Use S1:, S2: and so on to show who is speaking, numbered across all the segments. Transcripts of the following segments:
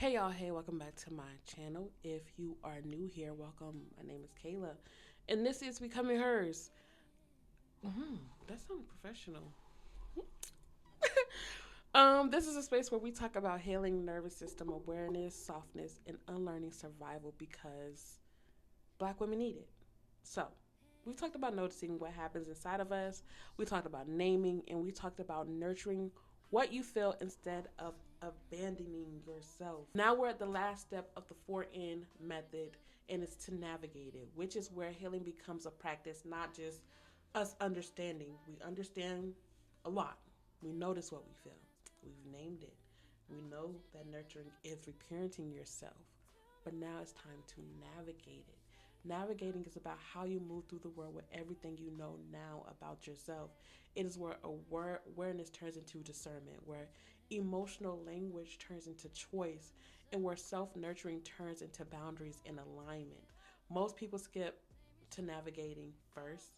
S1: Hey y'all, hey, welcome back to my channel. If you are new here, welcome. My name is Kayla, and this is Becoming Hers. That sounds professional. This is a space where we talk about healing nervous system awareness, softness, and unlearning survival because Black women need it. So, we talked about noticing what happens inside of us. We talked about naming, and we talked about nurturing what you feel instead of abandoning yourself. Now we're at the last step of the 4N method, and it's to navigate it, which is where healing becomes a practice, not just us understanding. We understand a lot. We notice what we feel. We've named it. We know that nurturing is reparenting yourself, but now it's time to navigate it. Navigating is about how you move through the world with everything you know now about yourself. It is where awareness turns into discernment, where emotional language turns into choice, and where self nurturing turns into boundaries and alignment. Most people skip to navigating first.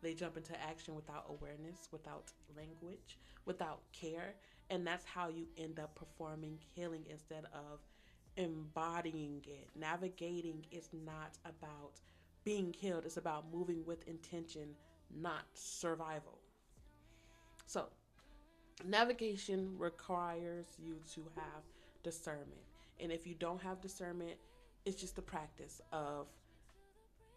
S1: They jump into action without awareness, without language, without care, and that's how you end up performing healing instead of embodying it. Navigating is not about being healed, it's about moving with intention, not survival. So, navigation requires you to have discernment. And if you don't have discernment, it's just the practice of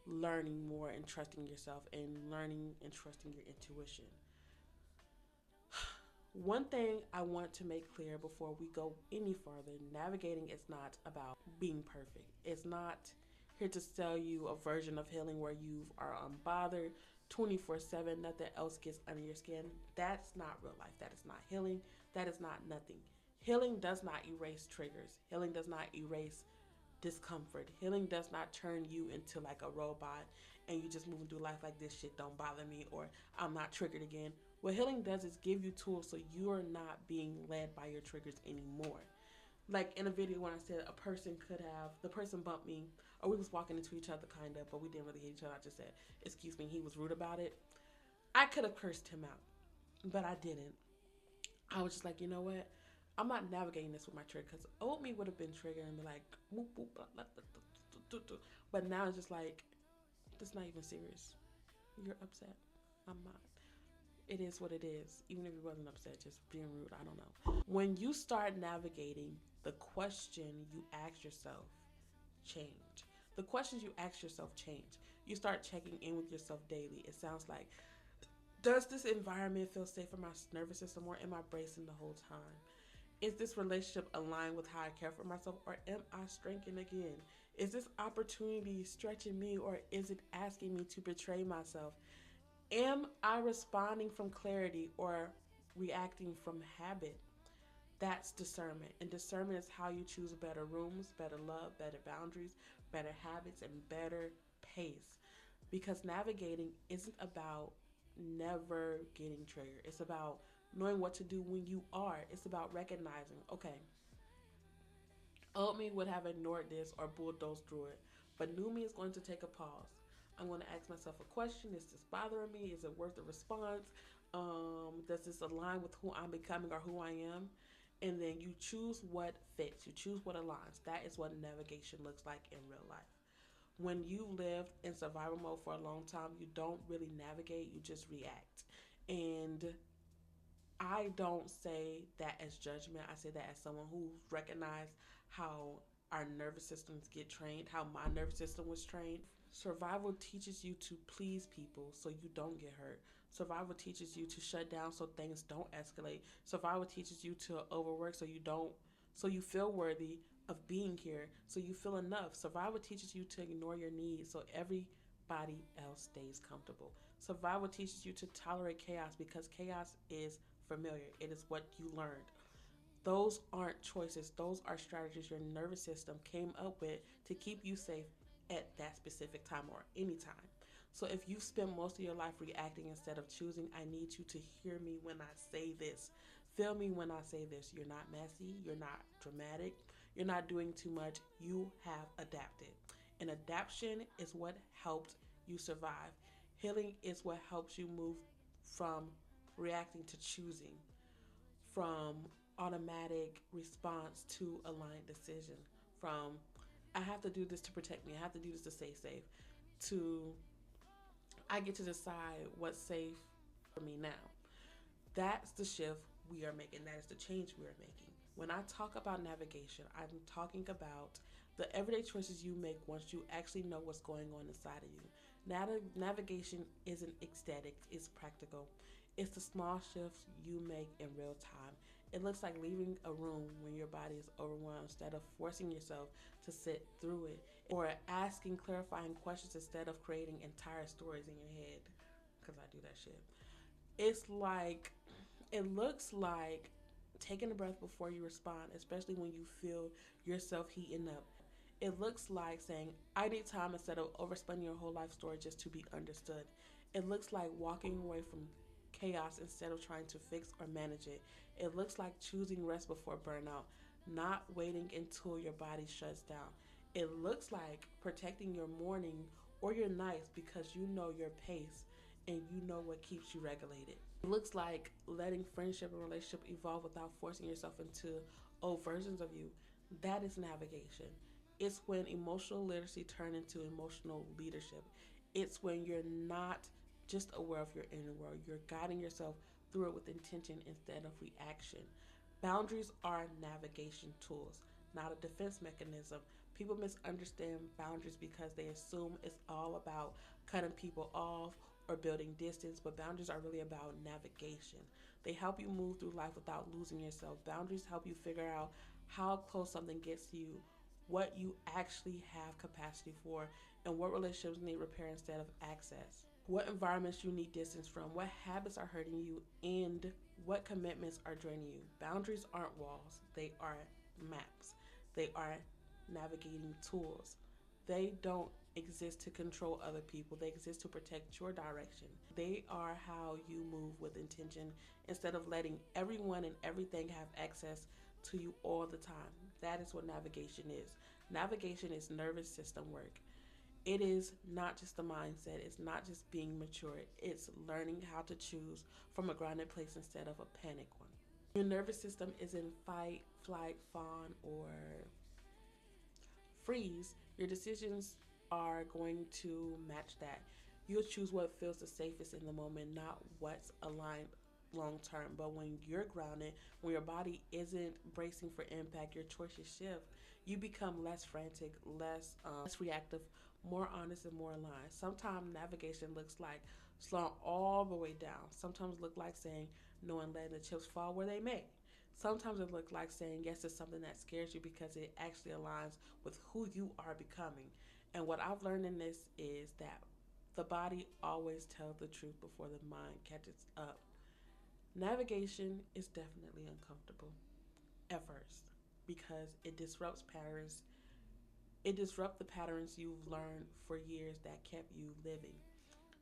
S1: learning more and trusting yourself and learning and trusting your intuition. One thing I want to make clear before we go any further, navigating is not about being perfect. It's not here to sell you a version of healing where you are unbothered 24/7, nothing else gets under your skin. That's not real life. That is not healing. That is not nothing. Healing does not erase triggers. Healing does not erase discomfort. Healing does not turn you into like a robot and you just moving through life like this shit don't bother me or I'm not triggered again. What healing does is give you tools so you're not being led by your triggers anymore. Like in a video when I said a person could have, the person bumped me or we was walking into each other kind of, but we didn't really hit each other. I just said, excuse me, he was rude about it. I could have cursed him out, but I didn't. I was just like, you know what? I'm not navigating this with my trigger because old me would have been triggered and be like, boop, boop, blah, blah, blah, blah, blah. But now it's just like, it's not even serious. You're upset. I'm not. It is what it is. Even if you wasn't upset, just being rude, I don't know. When you start navigating, the question you ask yourself change. The questions you ask yourself change. You start checking in with yourself daily. It sounds like, does this environment feel safe for my nervous system or am I bracing the whole time? Is this relationship aligned with how I care for myself or am I shrinking again? Is this opportunity stretching me or is it asking me to betray myself? Am I responding from clarity or reacting from habit? That's discernment. And discernment is how you choose better rooms, better love, better boundaries, better habits, and better pace. Because navigating isn't about never getting triggered. It's about knowing what to do when you are. It's about recognizing, okay, old me would have ignored this or bulldozed through it, but new me is going to take a pause. I'm going to ask myself a question. Is this bothering me? Is it worth the response? Does this align with who I'm becoming or who I am? And then you choose what fits. You choose what aligns. That is what navigation looks like in real life. When you lived in survival mode for a long time, you don't really navigate, you just react. And I don't say that as judgment. I say that as someone who's recognized how our nervous systems get trained, how my nervous system was trained. Survival teaches you to please people so you don't get hurt. Survival teaches you to shut down so things don't escalate. Survival teaches you to overwork so you feel worthy of being here, so you feel enough. Survival teaches you to ignore your needs so everybody else stays comfortable. Survival teaches you to tolerate chaos because chaos is familiar. It is what you learned. Those aren't choices, those are strategies your nervous system came up with to keep you safe at that specific time or any time. So if you've spent most of your life reacting instead of choosing, I need you to hear me when I say this. Feel me when I say this. You're not messy, you're not dramatic, you're not doing too much. You have adapted. And adaptation is what helped you survive. Healing is what helps you move from reacting to choosing, from automatic response to aligned decision from I have to do this to protect me, I have to do this to stay safe, to I get to decide what's safe for me now. That's the shift we are making. That is the change we are making. When I talk about navigation, I'm talking about the everyday choices you make once you actually know what's going on inside of you. Navigation isn't ecstatic, it's practical. It's the small shifts you make in real time. It looks like leaving a room when your body is overwhelmed instead of forcing yourself to sit through it, or asking clarifying questions instead of creating entire stories in your head. Because I do that shit. It's like it looks like taking a breath before you respond, especially when you feel yourself heating up. It looks like saying, I need time instead of overspending your whole life story just to be understood. It looks like walking away from chaos instead of trying to fix or manage it. It looks like choosing rest before burnout, not waiting until your body shuts down. It looks like protecting your morning or your nights because you know your pace and you know what keeps you regulated. It looks like letting friendship and relationship evolve without forcing yourself into old versions of you. That is navigation. It's when emotional literacy turns into emotional leadership. It's when you're not just aware of your inner world, you're guiding yourself through it with intention instead of reaction. Boundaries are navigation tools, not a defense mechanism. People misunderstand boundaries because they assume it's all about cutting people off or building distance, but boundaries are really about navigation. They help you move through life without losing yourself. Boundaries help you figure out how close something gets to you, what you actually have capacity for, and what relationships need repair instead of access. What environments you need distance from, what habits are hurting you, and what commitments are draining you. Boundaries aren't walls, they are maps. They are navigating tools. They don't exist to control other people, they exist to protect your direction. They are how you move with intention instead of letting everyone and everything have access to you all the time. That is what navigation is. Navigation is nervous system work. It is not just a mindset, it's not just being mature, it's learning how to choose from a grounded place instead of a panic one. Your nervous system is in fight, flight, fawn, or freeze. Your decisions are going to match that. You'll choose what feels the safest in the moment, not what's aligned long term. But when you're grounded, when your body isn't bracing for impact, your choices shift. You become less frantic, less reactive, more honest, and more aligned. Sometimes navigation looks like slowing all the way down. Sometimes look like saying no and letting the chips fall where they may. Sometimes it looks like saying yes to something that scares you because it actually aligns with who you are becoming. And what I've learned in this is that the body always tells the truth before the mind catches up. Navigation is definitely uncomfortable at first because it disrupts patterns. It disrupts the patterns you've learned for years that kept you living.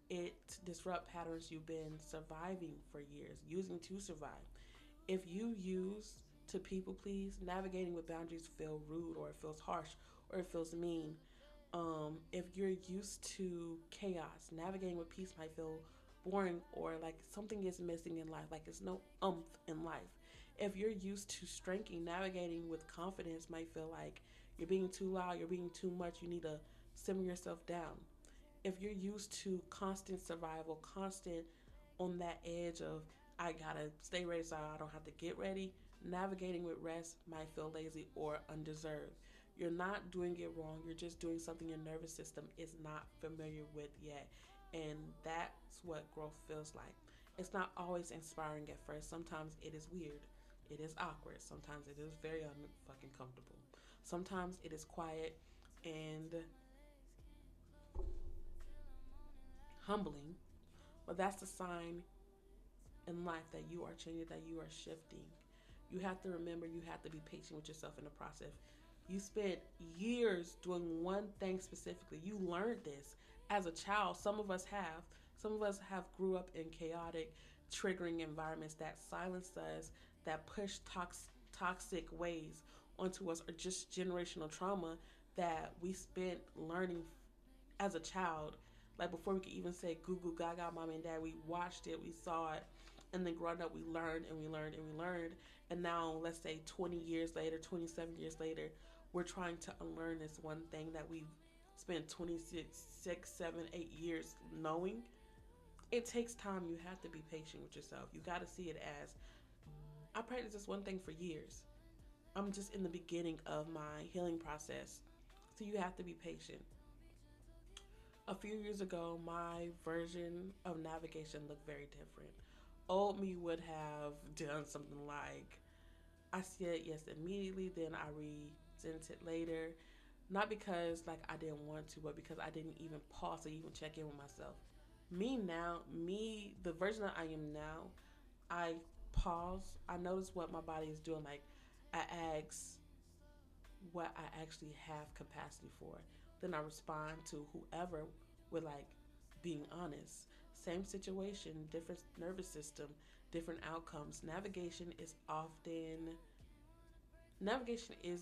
S1: It disrupts patterns you've been surviving for years, using to survive. If you use to people please, navigating with boundaries feel rude or it feels harsh or it feels mean. If you're used to chaos, navigating with peace might feel boring or like something is missing in life, like there's no in life. If you're used to strengthening, navigating with confidence might feel like you're being too loud, you're being too much, you need to simmer yourself down. If you're used to constant survival, constant on that edge of I gotta stay ready so I don't have to get ready, navigating with rest might feel lazy or undeserved. You're not doing it wrong, you're just doing something your nervous system is not familiar with yet. And that's what growth feels like. It's not always inspiring at first. Sometimes it is weird. It is awkward. Sometimes it is very unfucking comfortable. Sometimes it is quiet and humbling, but that's the sign in life that you are changing, that you are shifting. You have to remember you have to be patient with yourself in the process. You spent years doing one thing specifically. You learned this as a child. Some of us have. Some of us have grew up in chaotic, triggering environments that silenced us, that push toxic ways onto us, or just generational trauma that we spent learning as a child. Like before we could even say goo goo gaga, mommy and dad, we watched it, we saw it, And then growing up, we learned and we learned and we learned. And now, let's say 20 years later, 27 years later, we're trying to unlearn this one thing that we've spent 26, 6, 7, 8 years knowing. It takes time. You have to be patient with yourself. You got to see it as I practiced this one thing for years. I'm just in the beginning of my healing process. So you have to be patient. A few years ago, my version of navigation looked very different. Old me would have done something like, I said yes immediately, then I resent it later. Not because like I didn't want to, but because I didn't even pause to even check in with myself. Me now, the version that I am now, I pause. I notice what my body is doing. Like I ask what I actually have capacity for. Then I respond to whoever with like being honest. Same situation, different nervous system, different outcomes. Navigation is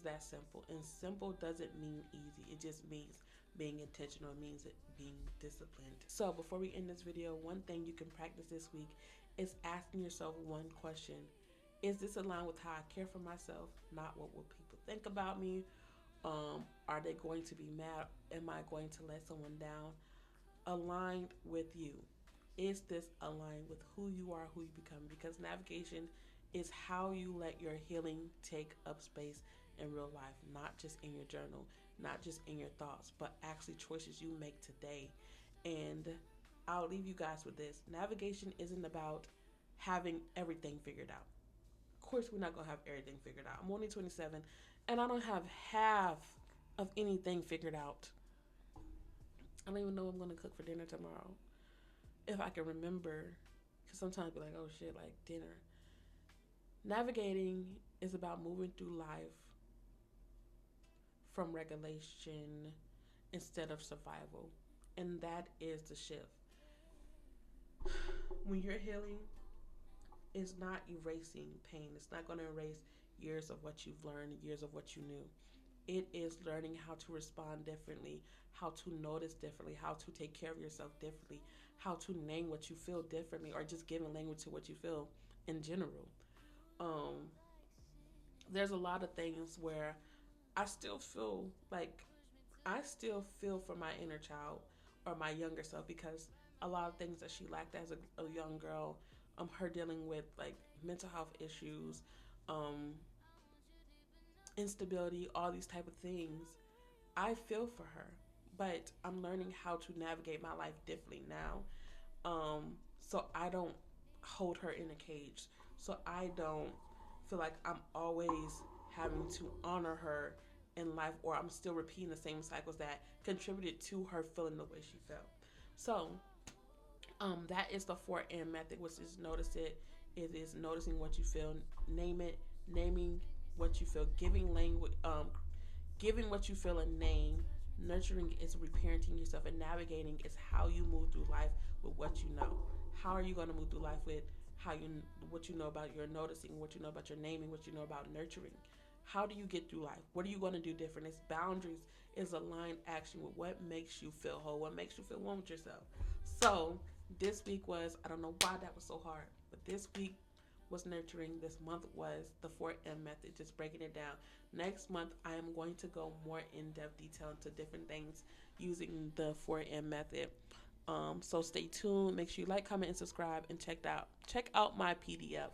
S1: that simple, and simple doesn't mean easy. It just means being intentional. It means it being disciplined. So before we end this video, one thing you can practice this week is asking yourself one question: is this aligned with how I care for myself? Not what will people think about me? Are they going to be mad? Am I going to let someone down? Aligned with you. Is this aligned with who you are, who you become? Because navigation is how you let your healing take up space in real life, not just in your journal, not just in your thoughts, but actually choices you make today. And I'll leave you guys with this. Navigation isn't about having everything figured out. Of course, we're not going to have everything figured out. I'm only 27 and I don't have half of anything figured out. I don't even know what I'm going to cook for dinner tomorrow. If I can remember, because sometimes I'll be like, oh shit, like dinner. Navigating is about moving through life from regulation instead of survival. And that is the shift. When you're healing, it's not erasing pain. It's not going to erase years of what you've learned, years of what you knew. It is learning how to respond differently, how to notice differently, how to take care of yourself differently, how to name what you feel differently, or just giving language to what you feel in general. Um, there's a lot of things where I still feel like I still feel for my inner child or my younger self because a lot of things that she lacked as a young girl, her dealing with like mental health issues, um, instability, all these type of things. I feel for her, but I'm learning how to navigate my life differently now. So I don't hold her in a cage. So I don't feel like I'm always having to honor her in life, or I'm still repeating the same cycles that contributed to her feeling the way she felt. So that is the 4M method, which is notice it. It is noticing what you feel, name it, naming what you feel, giving language, giving what you feel a name. Nurturing is reparenting yourself, and navigating is how you move through life with what you know. How are you going to move through life with what you know about your noticing, what you know about your naming, what you know about nurturing? How do you get through life? What are you going to do different? It's boundaries, is aligned action with what makes you feel whole, what makes you feel one with yourself. So this week was, I don't know why that was so hard, but this week was nurturing. This month was the 4M method, just breaking it down. Next month, I am going to go more in-depth detail into different things using the 4M method. So stay tuned. Make sure you like, comment, and subscribe, and check out my PDF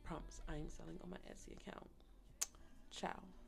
S1: prompts I am selling on my Etsy account. Ciao.